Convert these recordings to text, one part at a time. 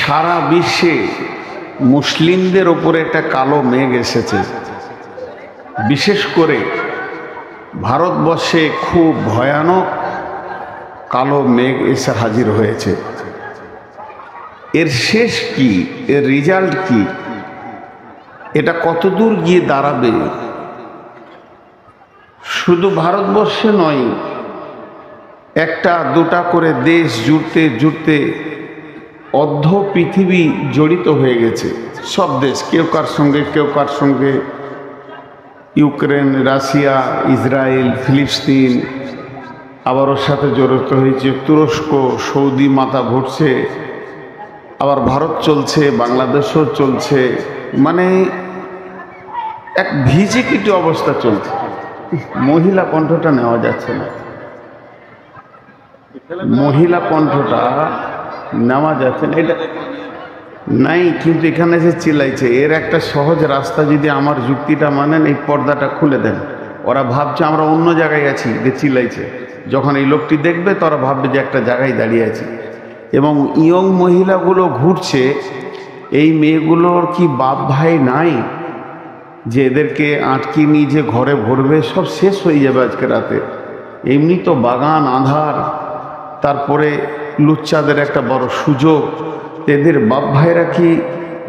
সারা বিশ্বে মুসলিমদের ওপরে একটা কালো মেঘ এসেছে। বিশেষ করে ভারতবর্ষে খুব ভয়ানক কালো মেঘ এসে হাজির হয়েছে। এর শেষ কি, এর রেজাল্ট কি, এটা কতদূর গিয়ে দাঁড়াবে? শুধু ভারতবর্ষে নয়, একটা দুটা করে দেশ জুড়তে জুড়তে অর্ধ পৃথিবী জড়িত হয়ে গেছে। সব দেশ কেউ কার সঙ্গে ইউক্রেন, রাশিয়া, ইসরায়েল, ফিলিস্তিন, আবার ওর সাথে জড়িত হয়েছে তুরস্ক, সৌদি মাথা ভরছে, আবার ভারত চলছে, বাংলাদেশও চলছে। মানে এক ভিজিকিটি অবস্থা চলছে। মহিলা কণ্ঠটা নেওয়া যাচ্ছে না, মহিলা কণ্ঠটা নেওয়া যাচ্ছে না, এটা নাই। কিন্তু এখানে যে চিল্লাইছে, এর একটা সহজ রাস্তা, যদি আমার যুক্তিটা মানেন, এই পর্দাটা খুলে দেন। ওরা ভাবছে আমরা অন্য জায়গায় আছি, যে চিল্লাইছে। যখন এই লোকটি দেখবে তারা ভাববে যে একটা জায়গায় দাঁড়িয়ে আছি। এবং ইয়ং মহিলাগুলো ঘুরছে, এই মেয়েগুলোর কি বাপ ভাই নাই যে এদেরকে আটকে নিয়ে যে ঘরে ভরবে? সব শেষ হয়ে যাবে আজকে রাতে। এমনি তো বাগান আঁধার, তারপরে লুচ্চাদের একটা বড় সুযোগ। এদের বাপ ভাইরা কি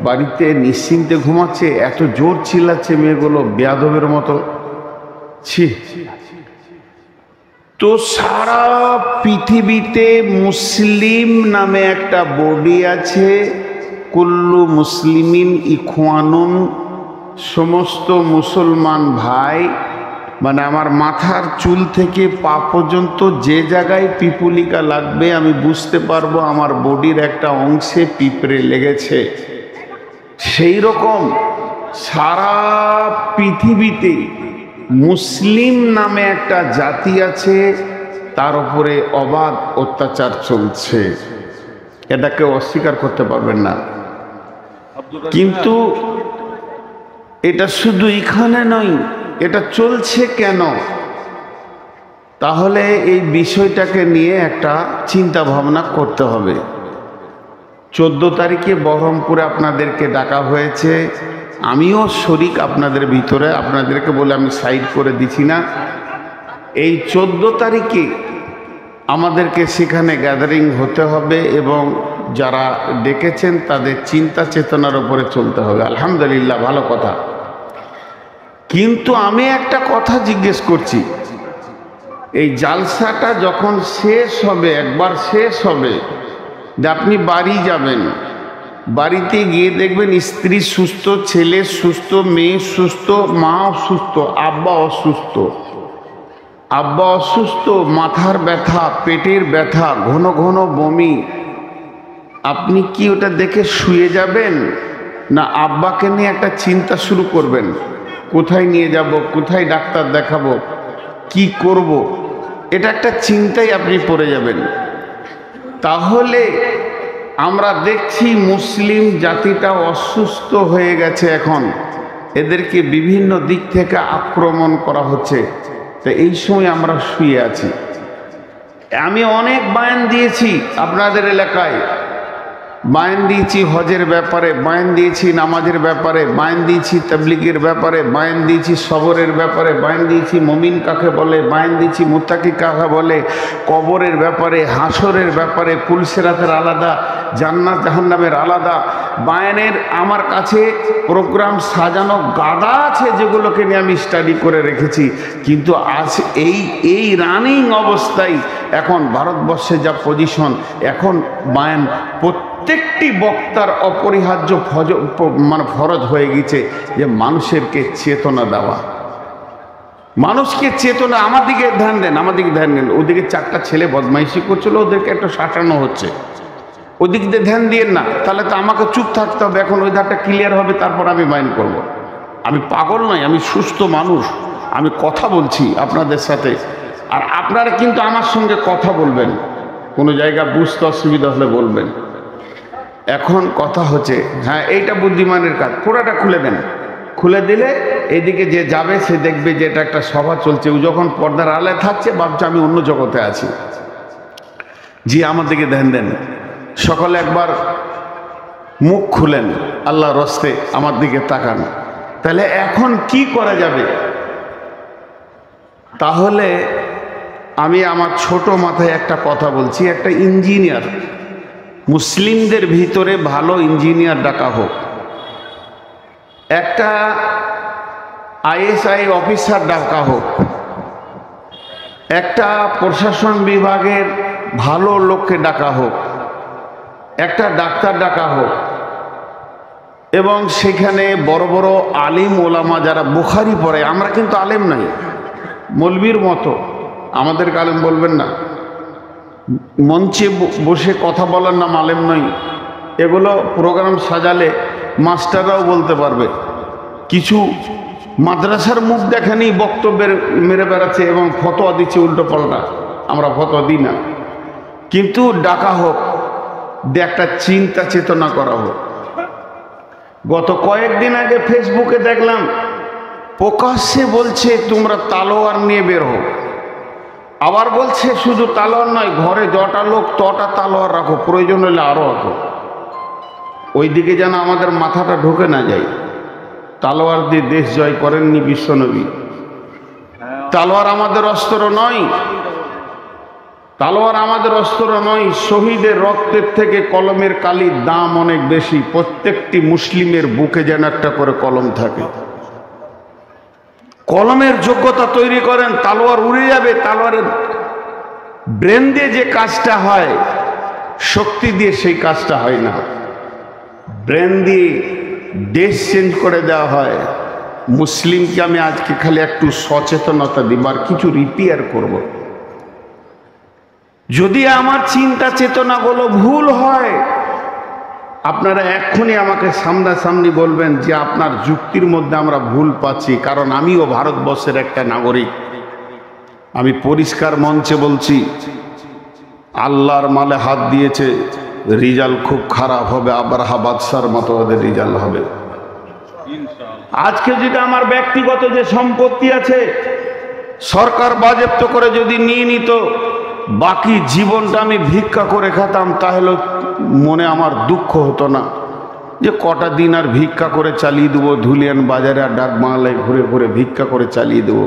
বাড়িতে নিশ্চিন্তে ঘুমাচ্ছে? এত জোর চিল্লাচ্ছে মেয়েগুলো বেয়াদবের মতো। ছি! তো সারা পৃথিবীতে মুসলিম নামে একটা বডি আছে, কুল্লু মুসলিমিন ইখওয়ানুন, সমস্ত মুসলমান ভাই। মানে আমার মাথার চুল থেকে পা পর্যন্ত যে জায়গায় পিপুলিকা লাগবে আমি বুঝতে পারবো আমার বডির একটা অংশে পিঁপড়ে লেগেছে। সেই রকম সারা পৃথিবীতে মুসলিম নামে একটা জাতি আছে, তার উপরে অবাধ অত্যাচার চলছে। এটা কেউ অস্বীকার করতে পারবেন না। কিন্তু এটা শুধু এখানে নয়, এটা চলছে কেন? তাহলে এই বিষয়টাকে নিয়ে একটা চিন্তা ভাবনা করতে হবে। 14 তারিখে বহরমপুরে আপনাদেরকে ডাকা হয়েছে, আমিও শরিক আপনাদের ভিতরে। আপনাদেরকে বলে আমি সাইড করে দিছি না। এই 14 তারিখে আমাদেরকে সেখানে গ্যাদারিং হতে হবে এবং যারা ডেকেছেন তাদের চিন্তা চেতনার উপরে চলতে হবে। আলহামদুলিল্লাহ, ভালো কথা। কিন্তু আমি একটা কথা জিজ্ঞেস করছি, এই জালসাটা যখন শেষ হবে, একবার শেষ হবে, যে আপনি বাড়ি যাবেন, বাড়িতে গিয়ে দেখবেন স্ত্রী সুস্থ, ছেলে সুস্থ, মেয়ে সুস্থ, মা অসুস্থ, আব্বা অসুস্থ। আব্বা অসুস্থ, মাথার ব্যথা, পেটের ব্যথা, ঘন ঘন বমি। আপনি কি ওটা দেখে শুয়ে যাবেন, না আব্বাকে নিয়ে একটা চিন্তা শুরু করবেন? কোথায় নিয়ে যাব, কোথায় ডাক্তার দেখাবো, কি করব? এটা একটা চিন্তায় আপনি পড়ে যাবেন। তাহলে আমরা দেখছি মুসলিম জাতিটা অসুস্থ হয়ে গেছে। এখন এদেরকে বিভিন্ন দিক থেকে আক্রমণ করা হচ্ছে। তো এই সময় আমরা শুয়ে আছি। আমি অনেক বয়ান দিয়েছি আপনাদের এলাকায়, বয়ান দিয়েছি হজের ব্যাপারে, বয়ান দিয়েছি নামাজের ব্যাপারে, বয়ান দিয়েছি তাবলীগের ব্যাপারে, বয়ান দিয়েছি সবরের ব্যাপারে, বয়ান দিয়েছি মুমিন কাকে বলে, বয়ান দিয়েছি মুত্তাকি কাকে বলে, কবরের ব্যাপারে, হাসরের ব্যাপারে, পুলসিরাতের আলাদা, জান্নাত জাহান্নামের আলাদা। বয়ানের আমার কাছে প্রোগ্রাম সাজানো গাদা আছে, যেগুলোকে নিয়ে আমি স্টাডি করে রেখেছি। কিন্তু আজ এই রানিং অবস্থায় এখন ভারতবর্ষে যা পজিশন, এখন বয়ান প্রত্যেকটি বক্তার অপরিহার্য ফরজ হয়ে গেছে যে মানুষেরকে চেতনা দেওয়া, মানুষকে চেতনা। আমার দিকে ধ্যান দেন, আমার দিকে ধ্যান দেন। ওদিকে 4টা ছেলে বদমাইশি করছিল, ওদেরকে একটা শাসানো হচ্ছে, ওদিক দিয়ে ধ্যান দিয়েন না। তাহলে তো আমাকে চুপ থাকতে হবে। এখন ওই ধারটা ক্লিয়ার হবে, তারপর আমি মাইন্ড করব। আমি পাগল নই, আমি সুস্থ মানুষ, আমি কথা বলছি আপনাদের সাথে। আর আপনারা কিন্তু আমার সঙ্গে কথা বলবেন, কোনো জায়গা বুঝতে অসুবিধা হলে বলবেন। এখন কথা হচ্ছে, হ্যাঁ এইটা বুদ্ধিমানের কাজ, পুরাটা খুলে দেন। খুলে দিলে এদিকে যে যাবে সে দেখবে যে এটা একটা সভা চলছে। ও যখন পর্দার আড়ালে থাকছে ভাবছে আমি অন্য জগতে আছি। জি, আমার দিকে ধ্যান দেন। সকালে একবার মুখ খুলেন, আল্লাহর রাস্তে আমার দিকে তাকান। তাহলে এখন কি করা যাবে? তাহলে আমি আমার ছোট মাথায় একটা কথা বলছি, একটা ইঞ্জিনিয়ার, মুসলিমদের ভিতরে ভালো ইঞ্জিনিয়ার ডাকা হোক, একটা আইএসআই অফিসার ডাকা হোক, একটা প্রশাসন বিভাগের ভালো লোককে ডাকা হোক, একটা ডাক্তার ডাকা হোক, এবং সেখানে বড় বড় আলিম ওলামা যারা বুখারি পড়ে, আমরা কিন্তু আলেম নাই, মৌলবীর মতো আমাদেরকে আলেম বলবেন না, মঞ্চে বসে কথা বলার নাম আলেম নয়। এগুলো প্রোগ্রাম সাজালে মাস্টাররাও বলতে পারবে। কিছু মাদ্রাসার মুখ দেখানি বক্তব্যের মেরে বেড়াচ্ছে এবং ফতোয়া দিচ্ছে উল্টো পাল্টা, আমরা ফতোয়া দিই না। কিন্তু ডাকা হোক, একটা চিন্তা চেতনা করা হোক। গত কয়েকদিন আগে ফেসবুকে দেখলাম প্রকাশ্যে বলছে তোমরা তালোয়ার নিয়ে বের হো, আবার বলছে শুধু তালোয়ার নয়, ঘরে যটা লোক তটা তালোয়ার রাখো, প্রয়োজন হলে আরো রাখো। ওইদিকে যেন আমাদের মাথাটা ঢুকে না যায়। তালোয়ার দিয়ে দেশ জয় করেননি বিশ্বনবী। তালোয়ার আমাদের অস্ত্র নয়, তালোয়ার আমাদের অস্ত্র নয়। শহীদের রক্তের থেকে কলমের কালির দাম অনেক বেশি। প্রত্যেকটি মুসলিমের বুকে যেন একটা করে কলম থাকে। কলমের যোগ্যতা তৈরি করেন, তালোয়ার উড়ে যাবে। তালোয়ারের ব্রেন দিয়ে যে কাজটা হয়, শক্তি দিয়ে সেই কাজটা হয় না। ব্রেন দিয়ে দেশ চেঞ্জ করে দেওয়া হয়। মুসলিমকে আমি আজকে খালি একটু সচেতনতা দিব, আর কিছু রিপেয়ার করব। যদি আমার চিন্তা চেতনাগুলো ভুল হয়, আপনারা এক্ষুনি আমাকে সামনাসামনি বলবেন যে আপনার যুক্তির মধ্যে আমরা ভুল পাচ্ছি। কারণ আমিও ভারতবর্ষের একটা নাগরিক। আমি পরিষ্কার মঞ্চে বলছি, আল্লাহর মালে হাত দিয়েছে, রেজাল্ট খুব খারাপ হবে। আবরাহা বাদশার মতো ওদের রেজাল্ট হবে। আজকে যদি আমার ব্যক্তিগত যে সম্পত্তি আছে সরকার বাজেয়াপ্ত করে যদি নিয়ে নিত, বাকি জীবনটা আমি ভিক্ষা করে খেতাম, তাহলে মনে আমার দুঃখ হতো না যে কটা দিন আর ভিক্ষা করে চালিয়ে দেবো, ধুলিয়ান বাজারে আর ডাক বাংলায় ঘুরে ঘুরে ভিক্ষা করে চালিয়ে দেবো।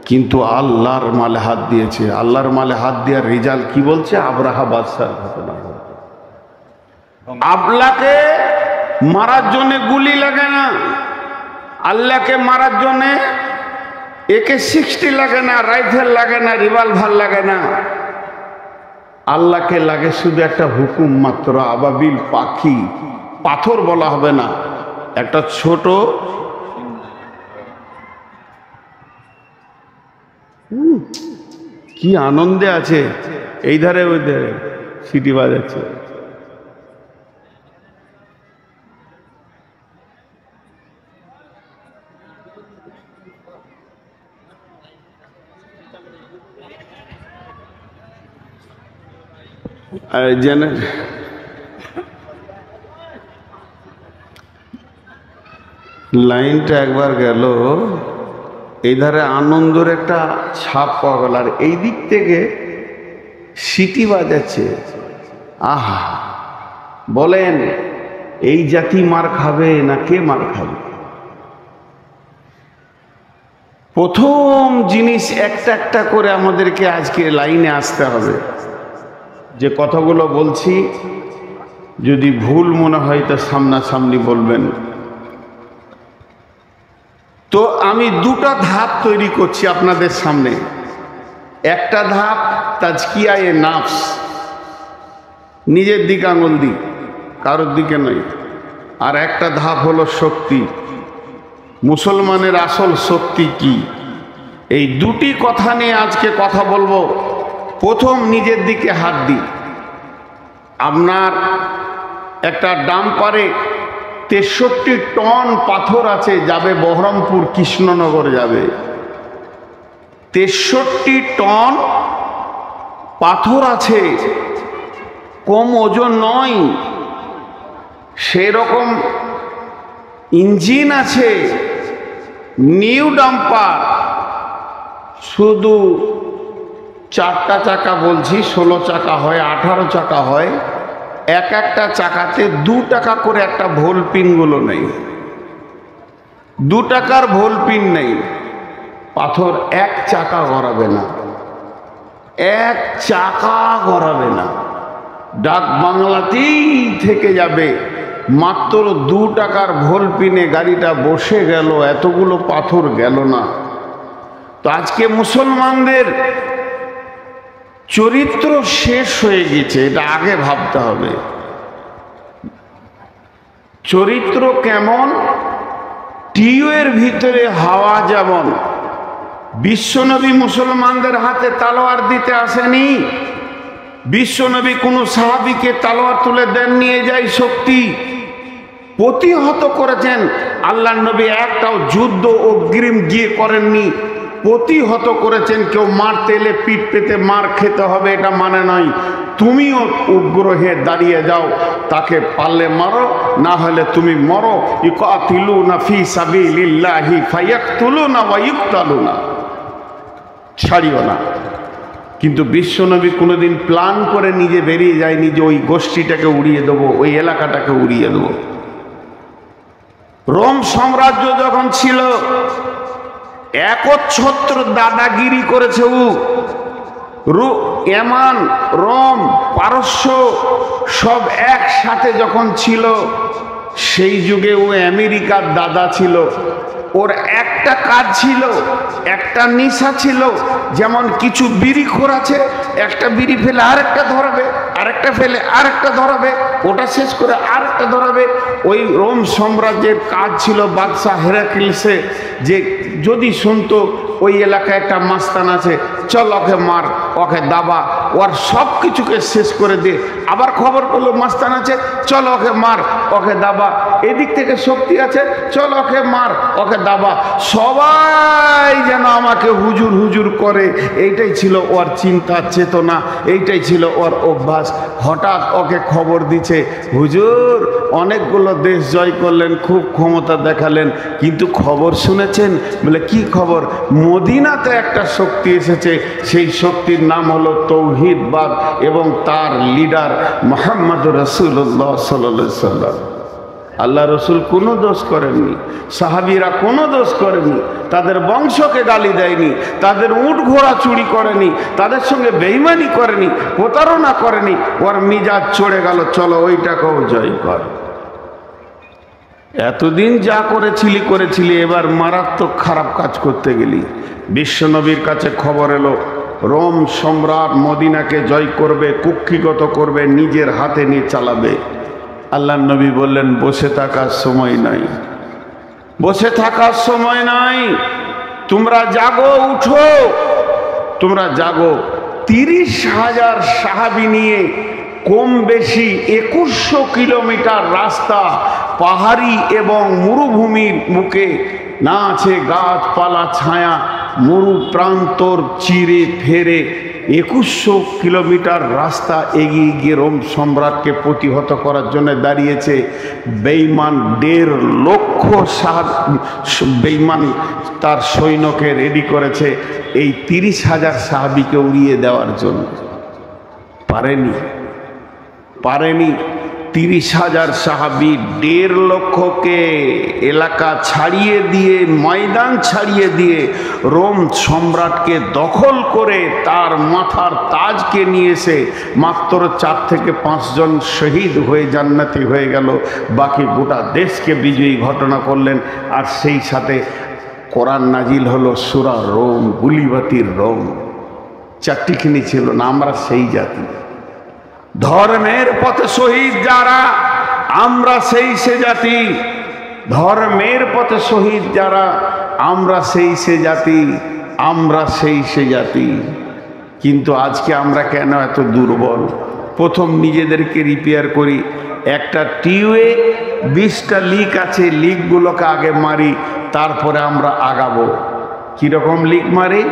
কিন্তু আল্লাহর মালে হাত দিয়েছে। আল্লাহর মালে হাত দেওয়ার রেজাল্ট কি বলছে? আবরাহা বাদশার ঘটনা। আল্লাহকে মারার জন্য গুলি লাগে না, আল্লাহকে মারার জন্য AK-60 লাগে না, রাইফেল লাগে না, রিভলভার লাগে না। আল্লাহকে লাগে শুধু একটা হুকুম মাত্র। আবাবিল পাখি, পাথর বলা হবে না, একটা ছোট কি আনন্দে আছে, এই ধারে ওই ধারে সিটি বাজাচ্ছে। জেনে লাইনটা একবার গেল, এই ধারে আনন্দের একটা ছাপ পাওয়া গেল, আর এই দিক থেকে সিটি বাজাচ্ছে। আহা, বলেন এই জাতি মার খাবে না কে মার খাবে? প্রথম জিনিস একটা একটা করে আমাদেরকে আজকে লাইনে আসতে হবে। যে কথাগুলো বলছি যদি ভুল মনে হয় তো সামনাসামনি বলবেন। তো আমি দুটো ধাপ তৈরি করছি আপনাদের সামনে। একটা ধাপ তাজকিয়ায়ে নাফস, নিজের দিকে আঙুল দিই, কারোর দিকে নয়। আর একটা ধাপ হলো শক্তি। মুসলমানের আসল শক্তি কি? এই দুটি কথা নিয়ে আজকে কথা বলবো। প্রথম নিজের দিকে হাত দিই। আপনার একটা ডাম্পারে 63 টন পাথর আছে, যাবে বহরমপুর কৃষ্ণনগর যাবে। 63 টন পাথর আছে, কম ওজন নয়। সেরকম ইঞ্জিন আছে, নিউ ডাম্পার। শুধু 4টা চাকা বলছি, 16 চাকা হয়, 18 চাকা হয়। এক একটা চাকাতে 2 টাকা করে একটা ভোল পিনগুলো নেই, 2 টাকার ভোল পিন নেই। পাথর এক চাকা গড়াবে না, এক চাকা গড়াবে না, ডাক বাংলাতেই থেকে যাবে। মাত্র 2 টাকার ভোল পিনে গাড়িটা বসে গেল, এতগুলো পাথর গেল না। তো আজকে মুসলমানদের চরিত্র শেষ হয়ে গেছে, এটা আগে ভাবতে হবে। চরিত্র কেমন? টিউয়ের ভিতরে হাওয়া যেমন। বিশ্বনবী মুসলমানদের হাতে তালোয়ার দিতে আসেনি, বিশ্বনবী কোনো সাহাবীকে তালোয়ার তুলে দেন নিয়ে যায় শক্তি, প্রতিহত করেছেন। আল্লাহর নবী একটাও যুদ্ধ অগ্রিম গিয়ে করেননি, প্রতিহত করেছেন। কেউ মারতে এলে পিঠ পেতে মার খেতে হবে এটা মানে নয়, তুমিও উগ্র হয়ে দাঁড়িয়ে যাও, তাকে পারলে মারো, না হলে তুমি মরো। ইউকাতিলুনা ফি সাবিলিল্লাহি ফায়াকতুলুনা ওয়া ইউকতালুনা, ছাড়িও না। কিন্তু বিশ্বনবী কোনোদিন প্ল্যান করে নিজে বেরিয়ে যায়নি যে ওই গোষ্ঠীটাকে উড়িয়ে দেবো, ওই এলাকাটাকে উড়িয়ে দেবো। রোম সাম্রাজ্য যখন ছিল, একচ্ছত্র দাদাগিরি করেছে। এমান, রোম, পারস্য সব একসাথে যখন ছিল, সেই যুগে ও আমেরিকার দাদা ছিল। ওর একটা কাজ ছিল, একটা নেশা ছিল। যেমন কিছু বিড়িখোর আছে, একটা বিড়ি ফেলে আরেকটা ধরাবে, আরেকটা ফেলে আরেকটা ধরাবে, ওটা শেষ করে আরেকটা ধরাবে। ওই রোম সাম্রাজ্যের কাজ ছিল বাদশাহ হেরাক্লিসে, যে যদি শুনতো ওই এলাকায় একটা মাস্তান আছে, চল ওকে মার, ওকে দাবা, ওর সব কিছুকে শেষ করে দে। আবার খবর পেলো মাস্তান আছে, চল ওকে মার, ওকে দাবা। এদিক থেকে শক্তি আছে, চল ওকে মার, ওকে দাবা। সবাই যেন আমাকে হুজুর হুজুর করে, এইটাই ছিল ওর চিন্তা চেতনা, এইটাই ছিল ওর অভ্যাস। হঠাৎ ওকে খবর দিচ্ছে, হুজুর অনেকগুলো দেশ জয় করলেন, খুব ক্ষমতা দেখালেন, কিন্তু খবর শুনেছেন? বলে কি খবর? মদিনাতে একটা শক্তি এসেছে, সেই শক্তির নাম হলো তৌহিদবাদ, এবং তার লিডার মুহাম্মদ রাসূলুল্লাহ সাল্লাল্লাহু আলাইহি ওয়াসাল্লাম। আল্লাহ রসুল কোনো দোষ করেননি, সাহাবীরা কোনো দোষ করেনি, তাদের বংশকে গালি দেয়নি, তাদের উট ঘোড়া চুরি করেনি, তাদের সঙ্গে বেঈমানি করেনি, প্রতারণা করেনি। ওর মিজাজ চড়ে গেল, চলো ওইটাকেও জয় কর। এতদিন যা করেছিলি, এবার মারাত্মক খারাপ কাজ করতে গেলি। বিশ্বনবীর কাছে খবর এলো, রোম সম্রাট মদিনাকে জয় করবে, কুক্ষিগত করবে, নিজের হাতে নিয়ে চালাবে। আল্লাহর নবী বললেন, বসে থাকার সময় নাই, বসে থাকার সময় নাই, তোমরা জাগো, উঠো, তোমরা জাগো। 30,000 সাহাবী নিয়ে কম বেশি 2100 কিলোমিটার রাস্তা, পাহাড়ি এবং মরুভূমির বুকে, না আছে গাছপালা ছায়া, মরু প্রান্তর চিরে ফেরে 2100 কিলোমিটার রাস্তা এগিয়ে গিয়ে রোম সম্রাটকে প্রতিহত করার জন্য দাঁড়িয়েছে। বেঈমান 1.5 লক্ষ বেঈমান তার সৈন্যকে রেডি করেছে এই 30,000 সাহাবীকে উড়িয়ে দেওয়ার জন্য। পারেনি। 30,000 সাহাবী 1.5 লক্ষকে এলাকা ছাড়িয়ে দিয়ে, ময়দান ছাড়িয়ে দিয়ে রোম সম্রাটকে দখল করে তার মাথার তাজকে নিয়ে এসে মাত্র 4 থেকে 5 জন শহীদ হয়ে জান্নাতি হয়ে গেল। বাকি গোটা দেশকে বিজয়ী ঘটনা করলেন। আর সেই সাথে কোরআন নাজিল হলো সূরা রোম, গুলিবাতির রোম। 4টিখানি ছিল না, আমরা সেই জাতি। ধর্মের পথে শহীদ যারা, আমরা সেই সে জাতি। ধর্মের পথে শহীদ যারা, আমরা সেই সে জাতি, আমরা সেই সে জাতি। কিন্তু আজকে আমরা কেন এত দুর্বল? প্রথম নিজেদেরকে রিপেয়ার করি। একটা টিউবে 20টা লিক আছে, লিকগুলোকে আগে মারি, তারপরে আমরা আগাবো। কীরকম লিক মারি?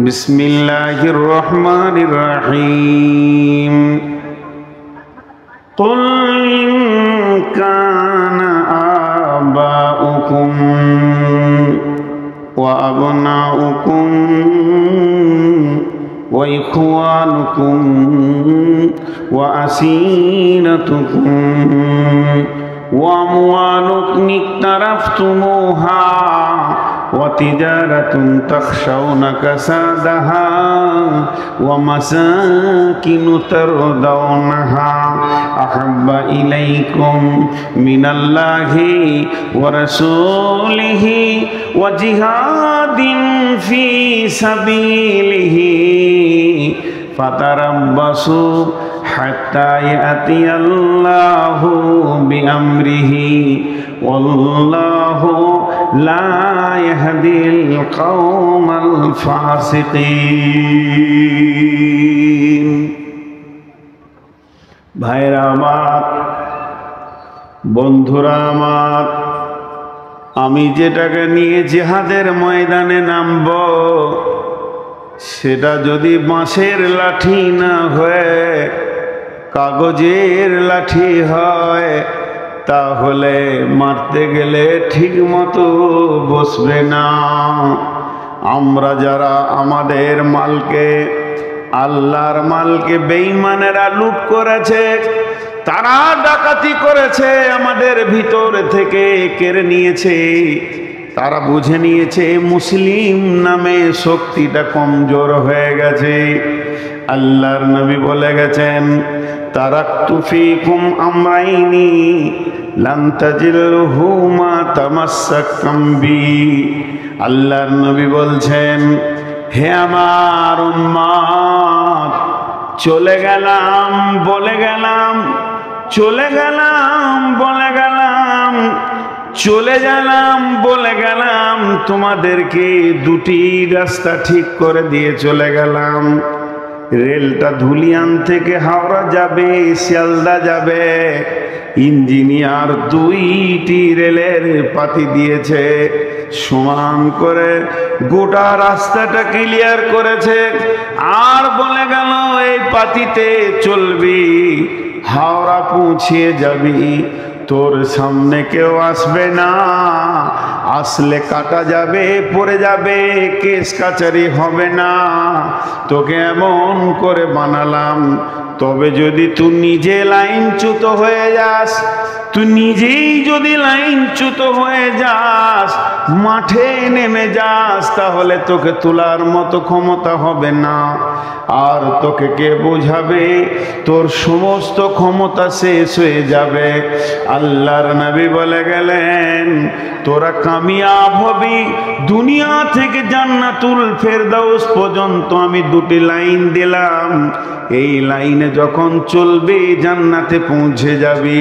বিসমিল্লাহির রহমানির রহিম। قل إن كان آباؤكم وأبناؤكم وإخوانكم وأسيرتكم وأموال اقترفتموها وتجارة تخشون كسادها ومساكن ترضونها أحب إليكم من الله ورسوله وجهاد في سبيله فتربصوا حتى يأتي الله بأمره والله لا يهدي القوم الفاسقين ভাইরা আমার, বন্ধুরা আমার, আমি যেটাকে নিয়ে জিহাদের ময়দানে নামব সেটা যদি বাঁশের লাঠি না হয়ে কাগজের লাঠি হয় তাহলে মারতে গেলে ঠিক মতো বসবে না। আমরা যারা আমাদের মালকে, আল্লাহর মালকে বেঈমানেরা লুট করেছে, তারা ডাকাতি করেছে, আমাদের ভিতর থেকে কেড়ে নিয়েছে, তারা বুঝে নিয়েছে মুসলিম নামে শক্তিটা কমজোর হয়ে গেছে। আল্লাহর নবী বলে গেছেন, তারাকতু ফীকুম আমরাইনি লান তাজিলহুমা তামাসসাকতুম বি। আল্লাহর নবী বলছেন, হে আমার উম্মত, চলে গেলাম বলে গেলাম, চলে গেলাম বলে গেলাম, চলে গেলাম বলে গেলাম, তোমাদেরকে দুটি রাস্তা ঠিক করে দিয়ে চলে গেলাম। রেলটা ধুলিয়ান থেকে হাওড়া যাবে, শিয়ালদা যাবে। ইঞ্জিনিয়ার দুইটি রেলের পাতি দিয়েছে, সমান করে গোটা রাস্তাটা ক্লিয়ার করেছে, আর বলে গেল এই পাতিতে চলবি, হাওড়া পৌঁছিয়ে যাবি, তোর সামনে কেউ আসবে না, আসলে কাটা যাবে, পড়ে যাবে, কেস কাচারি হবে না। তোকে এমন করে বানালাম, তবে যদি তুই নিজে লাইনচ্যুত হয়ে যাস, তুই নিজেই যদি লাইনচ্যুত হয়ে যাস, মাঠে নেমে যাস, তাহলে তোকে তোলার মতো ক্ষমতা হবে না। আর তোকে কে বোঝাবে? তোর সমস্ত ক্ষমতা শেষ হয়ে যাবে। আল্লাহর নবী বলে গেলেন, তোরা কামিয়াব হবি। দুনিয়া থেকে জান্নাতুল ফেরদাউস পর্যন্ত আমি দুটি লাইন দিলাম, এই লাইনে যখন চলবি জান্নাতে পৌঁছে যাবি।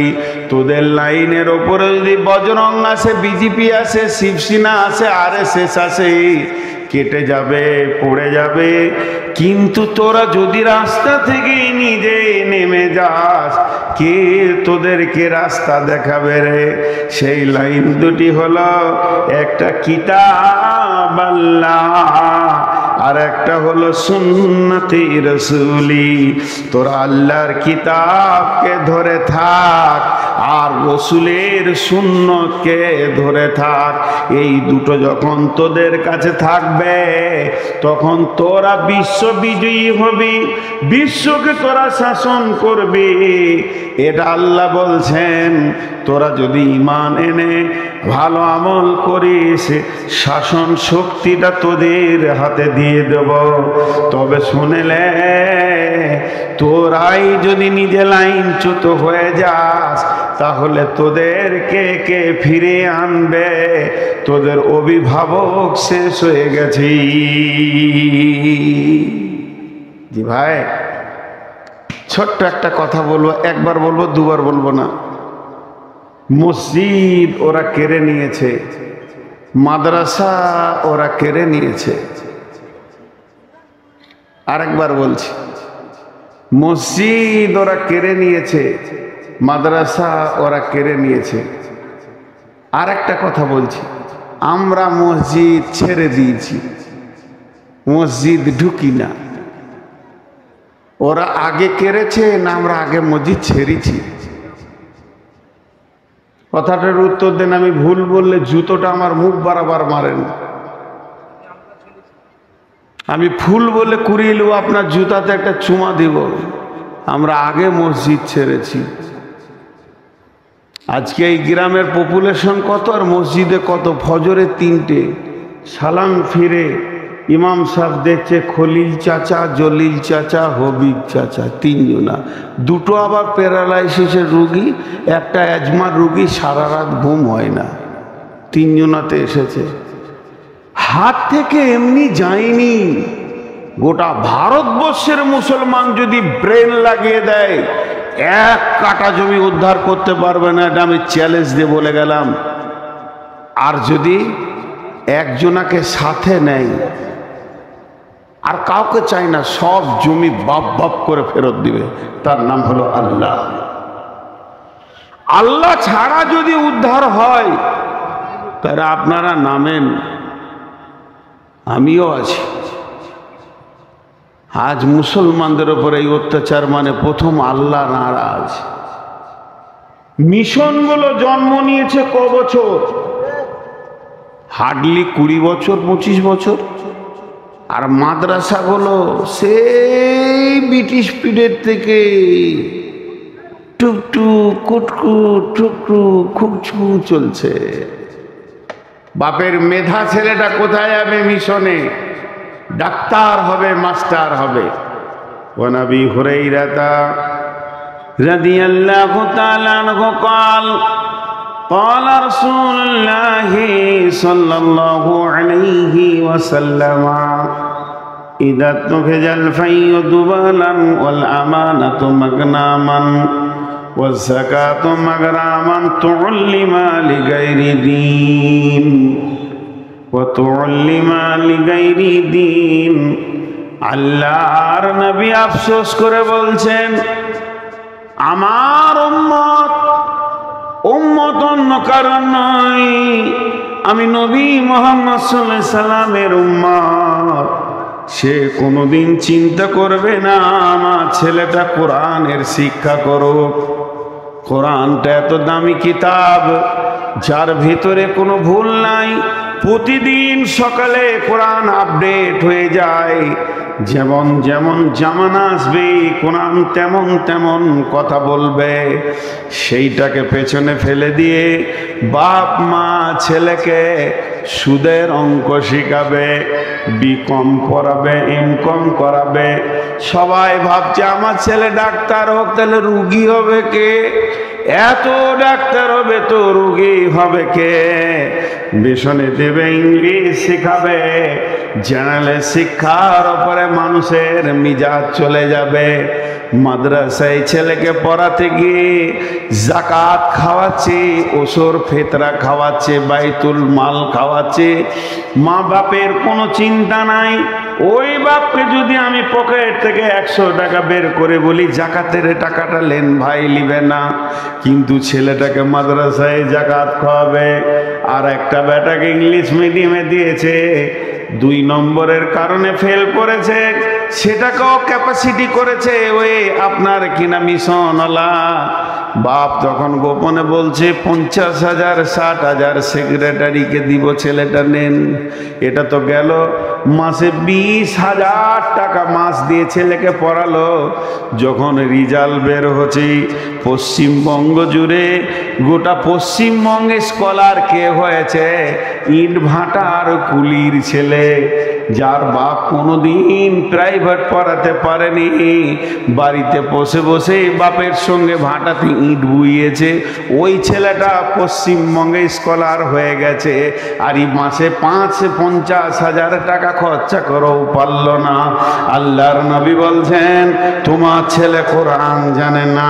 তোদের লাইনের ওপরে যদি বজরং আসে, বিজেপি আসে, শিবসেনা আসে, RSS আসে, কেটে যাবে, পড়ে যাবে। কিন্তু তোরা যদি রাস্তা থেকে নিজে নেমে যাস, কে তোদেরকে রাস্তা দেখাবে রে? সেই লাইন দুটি হলো, একটা কিতাব আল্লাহ আর একটা হলো সুন্নতি রসুলি। তোরা আল্লাহর কিতাবকে ধরে থাক আর রসুলের সুন্নতকে ধরে থাক। এই দুটো যখন তোদের কাছে থাকবে, তখন তোরা বিশ্ব বিজয়ী হবি, বিশ্বকে তোরা শাসন করবি। এটা আল্লাহ বলছেন। তোরা যদি ঈমান এনে ভালো আমল করিস, শাসন শক্তিটা তোদের হাতে দিয়ে দেব। তবে শুনেলে, তোরাই যদি নিজে লাইনচ্যুত হয়ে যাস, তাহলে তোদেরকে কে ফিরে আনবে? তোদের অভিভাবক শেষ হয়ে গেছে। জি ভাই, ছোট্ট একটা কথা বলবো, একবার বলবো, দুবার বলবো না। মসজিদ ওরা কেড়ে নিয়েছে, মাদ্রাসা ওরা কেড়ে নিয়েছে। আরেকবার বলছি, মসজিদ ওরা কেড়ে নিয়েছে, মাদ্রাসা ওরা কেড়ে নিয়েছে। আর একটা কথা বলছি, আমরা মসজিদ ছেড়ে দিয়েছি, মসজিদ ঢুকি না। ওরা আগে কেড়েছে না আমরা আগে মসজিদ ছেড়েছি? কথাটার উত্তর দেন। আমি ভুল বললে জুতোটা আমার মুখ বরাবর মারেন। আমি ফুল বলে কুড়িয়ে নেব, আপনার জুতাতে একটা চুমা দিব। আমরা আগে মসজিদ ছেড়েছি। আজকে এই গ্রামের পপুলেশন কত আর মসজিদে কত? ফজরে 3টে, সালাম ফিরে ইমাম সাহেব দেখছে খলিল চাচা, জলিল চাচা, হবিব চাচা, 3 জনা। 2টো আবার প্যারালাইসিসের রুগী, একটা অ্যাজমার রুগী, সারা রাত ঘুম হয় না। 3 জনাতে এসেছে। হাত থেকে এমনি যায়নি। গোটা ভারতবর্ষের মুসলমান যদি ব্রেন লাগিয়ে দেয়, 1 কাঠা জমি উদ্ধার করতে পারবে না, এটা আমি চ্যালেঞ্জ দিয়ে বলে গেলাম। আর যদি একজনাকে সাথে নেয়, আর কাউকে চাই না, সব জমি বাপ বাপ করে ফেরত দিবে, তার নাম হলো আল্লাহ। আল্লাহ ছাড়া যদি উদ্ধার হয়, তারা আপনারা নামেন, আমিও আছি। আজ মুসলমানদের উপর এই অত্যাচার মানে প্রথম আল্লাহ নারাজ। মিশনগুলো জন্ম নিয়েছে ক বছর? হার্ডলি 20 বছর, 25 বছর। আর মাদ্রাসাগুলো সেই ব্রিটিশ পিরিয়ড থেকে টুকটুক কুটকুট টুকটুক খুকছু চলছে। বাপের মেধা ছেলেটা কোথায় যাবে মিশনে? ডাক্তার হবে, মাস্টার হবে। ওয়া নবী হুরায়রা রাদিয়াল্লাহু তাআলা আনহু قال قال رسول الله صلى الله عليه وسلم إذا اتخذ الفي دبالا والأمانة مغناما والزكاة مغراما تعلم لغير دين وتعلم لغير دين। আল্লাহর নবী আফসোস করে বলছেন, আমার উম্মত অন্য কারণ নয়, আমি নবী মুহাম্মদ সাল্লাল্লাহু আলাইহি সাল্লামের উম্মত। সে কোনোদিন চিন্তা করবে না আমার ছেলেটা কোরআনের শিক্ষা করুক। কোরআনটা এত দামি কিতাব, যার ভিতরে কোনো ভুল নাই। প্রতিদিন সকালে কোরআন আপডেট হয়ে যায়। যেমন যেমন জামানা আসবে, কোরআন তেমন তেমন কথা বলবে। সেইটাকে পেছনে ফেলে দিয়ে বাপ মা ছেলেকে সুদের অঙ্ক শিখাবে, বিকম পড়াবে, এমকম করাবে। সবাই ভাবছে আমার ছেলে ডাক্তার হোক, তাহলে রুগী হবে কে? এত ডাক্তার হবে তো রুগী হবে কে? মিশনে দেবে, ইংলিশ শিখাবে। জেনারেল শিক্ষার উপরে মানুষের মিজাজ চলে যাবে। মাদ্রাসায় ছেলেকে পড়াতে গিয়ে জাকাত খাওয়াচ্ছে, ওসর ফেতরা খাওয়াচ্ছে, বাইতুল মাল খাওয়াচ্ছে। মা বাপের কোনো চিন্তা নাই। ওই বাপকে যদি আমি পকেট থেকে 100 টাকা বের করে বলি জাকাতের টাকাটা লেন ভাই, লিবে না। কিন্তু ছেলেটাকে মাদ্রাসায় জাকাত খাওয়াবে। আর একটা বেটাকে ইংলিশ মিডিয়ামে দিয়েছে, 2 নম্বরের কারণে ফেল করেছে, সেটাকেও ক্যাপাসিটি করেছে ওই আপনার কিনা মিশনওয়ালা। বাপ তখন গোপনে বলছে 50,000 60,000 সেক্রেটারিকে দিব, ছেলেটা নেন। এটা তো গেল মাসে 20,000 টাকা মাস দিয়ে ছেলেকে পড়ালো। যখন রেজাল্ট বের হচ্ছে পশ্চিমবঙ্গ জুড়ে, গোটা পশ্চিমবঙ্গে স্কলার কে হয়েছে? ইট ভাটার কুলির ছেলে, যার বাপ কোনোদিন প্রাইভেট পড়াতে পারেনি। বাড়িতে বসে বসে বাপের সঙ্গে ভাটাতে ইট বুইয়েছে। ওই ছেলেটা পশ্চিমবঙ্গে স্কলার হয়ে গেছে। আর এই মাসে 50,000 টাকা খরচা করেও পারল না। আল্লাহর নবী বলছেন, তোমার ছেলে কোরআন জানে না।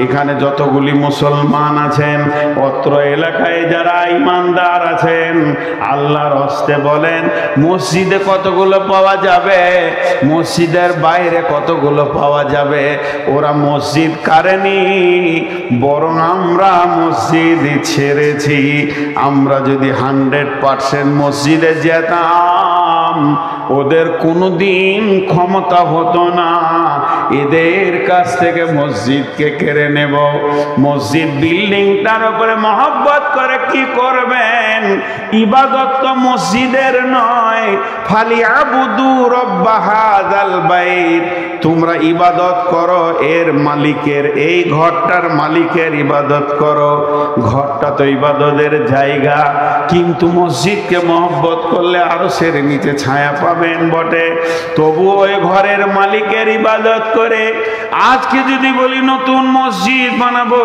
এখানে যতগুলি মুসলমান আছেন, অত্র এলাকায় যারা ইমানদার আছেন, আল্লাহর হস্তে বলেন, মসজিদে কতগুলো পাওয়া যাবে, মসজিদের বাইরে কতগুলো পাওয়া যাবে। ওরা মসজিদ কারেনি, বরং আমরা মসজিদ ছেড়েছি। আমরা যদি 100% মসজিদে যেতাম, ওদের কোনোদিন ক্ষমতা হতো না এদের কাছ থেকে মসজিদকে কেড়ে নেব। মসজিদ বিল্ডিংটার উপরে মহব্বত করে কি করবেন? ইবাদত তো মসজিদের নয়। ফালিয়াবুদু রব্ব হাযাল বাইত, তোমরা ইবাদত করো এর মালিকের, এই ঘরটার মালিকের ইবাদত করো। ঘরটা তো ইবাদতের জায়গা, কিন্তু মসজিদকে মহব্বত করলে আরশের নিচে ছায়া পাবেন বটে, তবু ওই ঘরের মালিকের ইবাদত করে। আজকে যদি বলি নতুন মসজিদ বানাবো,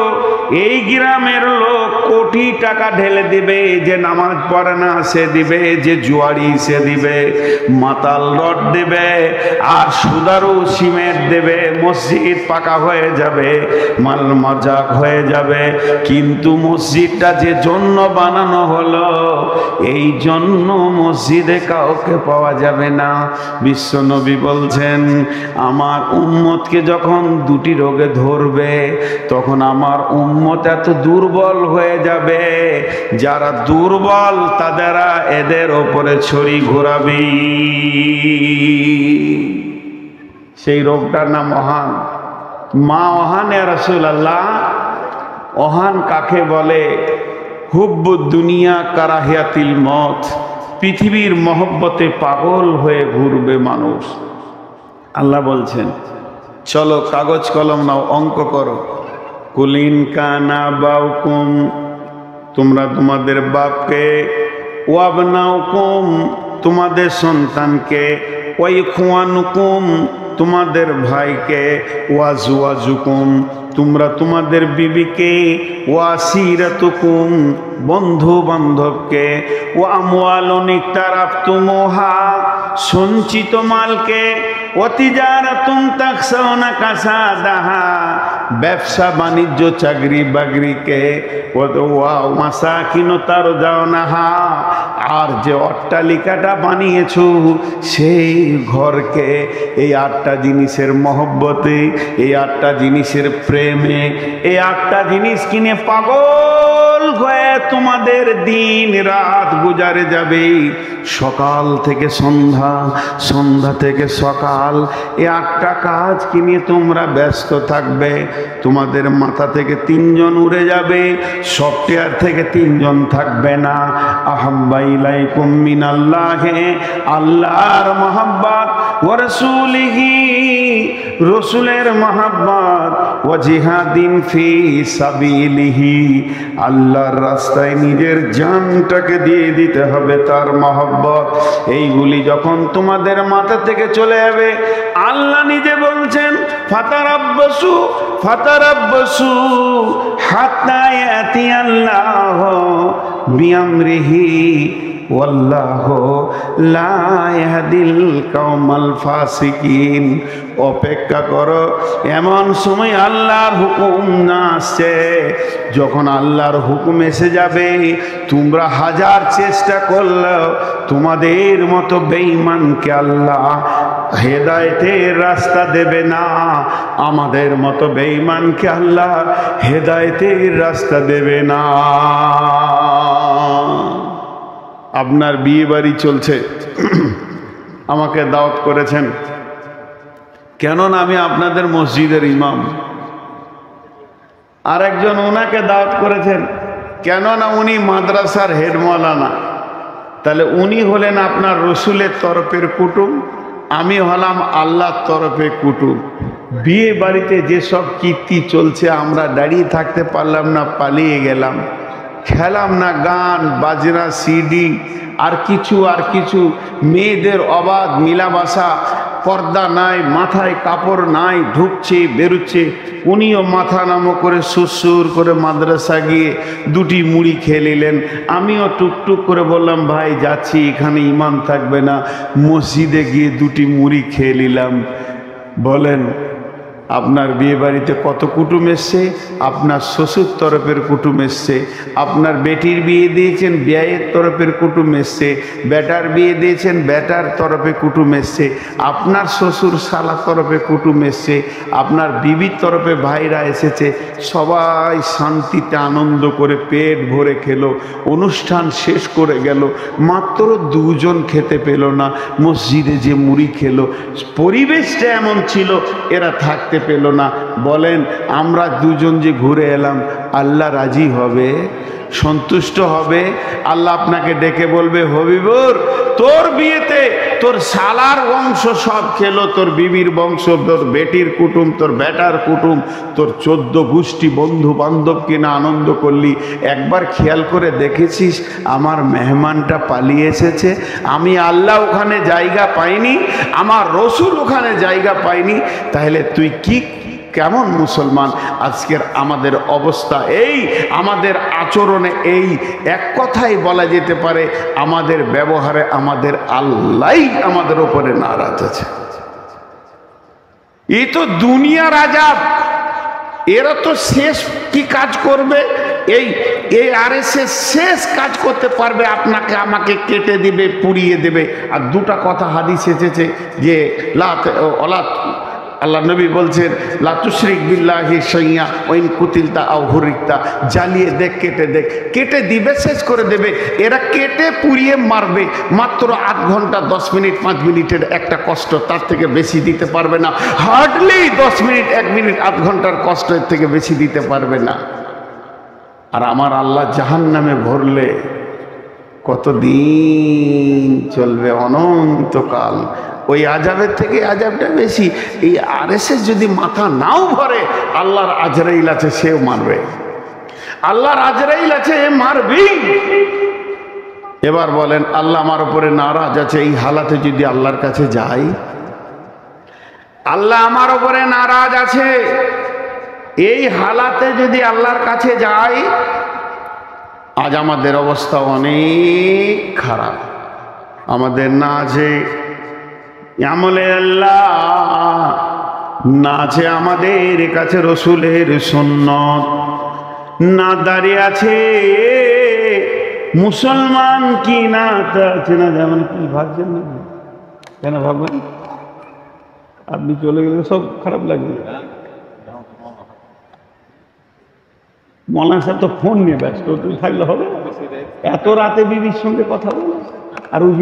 এই গ্রামের লোক কোটি টাকা ঢেলে দিবে, যে নামাজ পড়ে না সে দিবে, যে জুয়ারি সে দিবে, মাতাল রড দেবে, আর সুদারু সিমেন্ট দেবে, মসজিদ পাকা হয়ে যাবে, মাল মজাক হয়ে যাবে। কিন্তু মসজিদটা যে জন্য বানানো হলো, এই জন্য মসজিদে কাউকে পাওয়া যাবে না। বিশ্ব নবী বলছেন, আমার উম্মতকে যখন দুটি রোগে ধরবে, তখন আমার উম্মত এত দুর্বল হয়ে যাবে, যারা দুর্বল তাদেরা এদের ওপরে ছড়ি ঘোরাবি। সেই রোগটার নাম অহান। মা অহান এ রাসূলুল্লাহ। অহান কাকে বলে? হুব্বুদ দুনিয়া কারাহিয়াতিল মত, পৃথিবীর মহব্বতে পাগল হয়ে ঘুরবে মানুষ। আল্লাহ বলছেন, চলো কাগজ কলম নাও, অঙ্ক করো। কুলিন কানা বাউকুম, তোমরা তোমাদের বাপকে, ওয়াবনাউকুম, তোমাদের সন্তানকে, ওয়াইখওয়ানুকুম, তোমাদের ভাইকে, ওয়াজওয়াজুকুম, তোমরা তোমাদের বিবিকে, ওয়াসিরাতুকুম, বন্ধু বান্ধবকে, ও আমওয়ালুন ইকতারাফতুমুহা, সঞ্চিত মালকে, ওয়াতিজারাতুন তাখসাউনা কাসাদাহা, ব্যবসা বাণিজ্য চাকরি বাকরিকে, ওয়া মাসাকিন তারজাউনাহা, আর যে অট্টালিকাটা বানিয়েছো সেই ঘরকে। এই 8টা জিনিসের মহব্বতে, এই 8টা জিনিসের প্রেমে, এই 8টা জিনিস কিনে পাগল হয়ে তোমাদের দিন রাত গুজারে যাবে। সকাল থেকে সন্ধ্যা, সন্ধ্যা থেকে সকাল, এই 8টা কাজ কিনে তোমরা ব্যস্ত থাকবে। তোমাদের মাথা থেকে 3 জন উড়ে যাবে, সফটওয়্যার থেকে 3 জন থাকবে না। আহাব্বা ইলাইকুম মিনাল্লাহি, আল্লাহর মহব্বত, ওয়া রাসূলিহি, রসুলের মহব্বত, ওয়া জিহাদিন ফি সাবিলিহি, আল্লাহর রাস্তায় নিজের জানটাকে দিয়ে দিতে হবে, তার মহব্বত। এইগুলি যখন তোমাদের মাথা থেকে চলে যাবে, আল্লাহ নিজে বলছেন, ফাতারাব্বাসু ফাতারাব্বাসু হাত্তা ইয়াতিয়াল্লাহ বিআমরিহি ওয়াল্লাহু লা ইয়াহদিল কওমাল ফাসিকিন। অপেক্ষা করো, এমন সময় আল্লাহর হুকুম না আসছে, যখন আল্লাহর হুকুম এসে যাবে, তোমরা হাজার চেষ্টা করলেও তোমাদের মতো বেঈমানকে আল্লাহ হেদায়েতের রাস্তা দেবে না। আমাদের মতো বেঈমানকে আল্লাহ হেদায়েতের রাস্তা দেবে না। আপনার বিয়ে বাড়ি চলছে, আমাকে দাওয়াত করেছেন, কেননা আমি আপনাদের মসজিদের ইমাম। আর একজন ওনাকে দাওয়াত করেছেন, কেননা উনি মাদ্রাসার হেড মাওলানা। তাহলে উনি হলেন আপনার রসুলের তরফের কুটুম, আমি হলাম আল্লাহর তরফে কুটুম। বিয়ে বাড়িতে যেসব কীর্তি চলছে, আমরা দাঁড়িয়ে থাকতে পারলাম না, পালিয়ে গেলাম, খেলাম না গান বাজনা সিডি, আর কিছু মেয়েদের অবাধ মিলাবাসা, পর্দা নাই, মাথায় কাপড় নাই, ঢুকছে বেরোচ্ছে। উনিও মাথা নামো করে সুরসুর করে মাদ্রাসা গিয়ে 2টি মুড়ি খেয়ে নিলেন। আমিও টুকটুক করে বললাম, ভাই যাচ্ছি, এখানে ইমাম থাকবে না, মসজিদে গিয়ে 2টি মুড়ি খেয়ে নিলাম। বলেন আপনার বিয়ে বাড়িতে কত কুটুম এসছে, আপনার শ্বশুর তরফের কুটুম এসছে, আপনার বেটির বিয়ে দিয়েছেন বিয়ের তরফের কুটুম এসছে, বেটার বিয়ে দিয়েছেন বেটার তরফে কুটুম এসছে, আপনার শ্বশুর শালা তরফে কুটুম এসছে, আপনার বিবির তরফে ভাইরা এসেছে। সবাই শান্তিতে আনন্দ করে পেট ভরে খেলো, অনুষ্ঠান শেষ করে গেল। মাত্র দুজন খেতে পেল না, মসজিদে যে মুড়ি খেলো। পরিবেশটা এমন ছিল, এরা থাকতে পেল না। বলেন আমরা দুজন যে ঘুরে এলাম, আল্লাহ রাজি হবে, সন্তুষ্ট হবে? আল্লাহ আপনাকে ডেকে বলবে, হবিবুর তোর বিয়েতে তোর শালার বংশ সব খেলো, তোর বিবির বংশ, তোর বেটির কুটুম, তোর বেটার কুটুম, তোর 14 গোষ্ঠী বন্ধু বান্ধব কিনা আনন্দ করলি। একবার খেয়াল করে দেখেছিস আমার মেহমানটা পালিয়ে এসেছে? আমি আল্লাহ ওখানে জায়গা পাইনি, আমার রসুল ওখানে জায়গা পাইনি। তাহলে তুই কি কেমন মুসলমান? আজকের আমাদের অবস্থা এই, আমাদের আচরণে এই। এক কথাই বলা যেতে পারে আমাদের ব্যবহারে আমাদের আল্লাহ আমাদের উপরে নারাজ আছে। এই তো দুনিয়ার আযাব। এরা তো শেষ কি কাজ করবে? এই আরএসএস শেষ কাজ করতে পারবে, আপনাকে আমাকে কেটে দিবে, পুড়িয়ে দেবে। আর দুটা কথা হাদিস এসেছে যে আল্লাহ নবী বলছেন, লা তুশরিক বিল্লাহি শাইআ ওয়া ইন কুতিলতা আও হুরিকতা, জ্বালিয়ে দেখ, কেটে দেখ, কেটে দিবে, শেষ করে দেবে। এরা কেটে পুড়িয়ে মারবে। মাত্র 8 ঘন্টা 10 মিনিট 5 মিনিটের একটা কষ্ট, তার থেকে বেশি দিতে পারবে না। হার্ডলি 10 মিনিট 1 মিনিট 8 ঘন্টার কষ্ট, এর থেকে বেশি দিতে পারবে না। আর আমার আল্লাহ জাহান্নামে ভরলে কতদিন চলবে? অনন্তকাল। ওই আযাবের থেকে আযাবটা বেশি। এই আরএসএস যদি মাথা নাও ভরে, আল্লাহর আজরাইল আছে, সেও মারবে। আল্লাহর আজরাইল আছে, এ মারবেই। এবার বলেন আল্লাহ আমার উপরে নারাজ আছে, এই হালাতে যদি আল্লাহর কাছে যাই, আল্লাহ আমার উপরে নারাজ আছে, এই হালাতে যদি আল্লাহর কাছে যাই, আজ আমাদের অবস্থা অনেক খারাপ। আমাদের না আছে আমলে আল্লাহ, না আছে আমাদের কাছে রসুলের সুন্নত, না দাঁড়িয়ে আছে মুসলমান কি না আছে না। যেমন কি ভাবছেন না? কেন ভাববেন? আপনি চলে গেলে সব খারাপ লাগবে। মৌলানা সাহেব তো ফোন নিয়ে ব্যস্ত, তুমি থাকলে হবে? এত রাতে বিবির সঙ্গে কথা বলো। আর ওই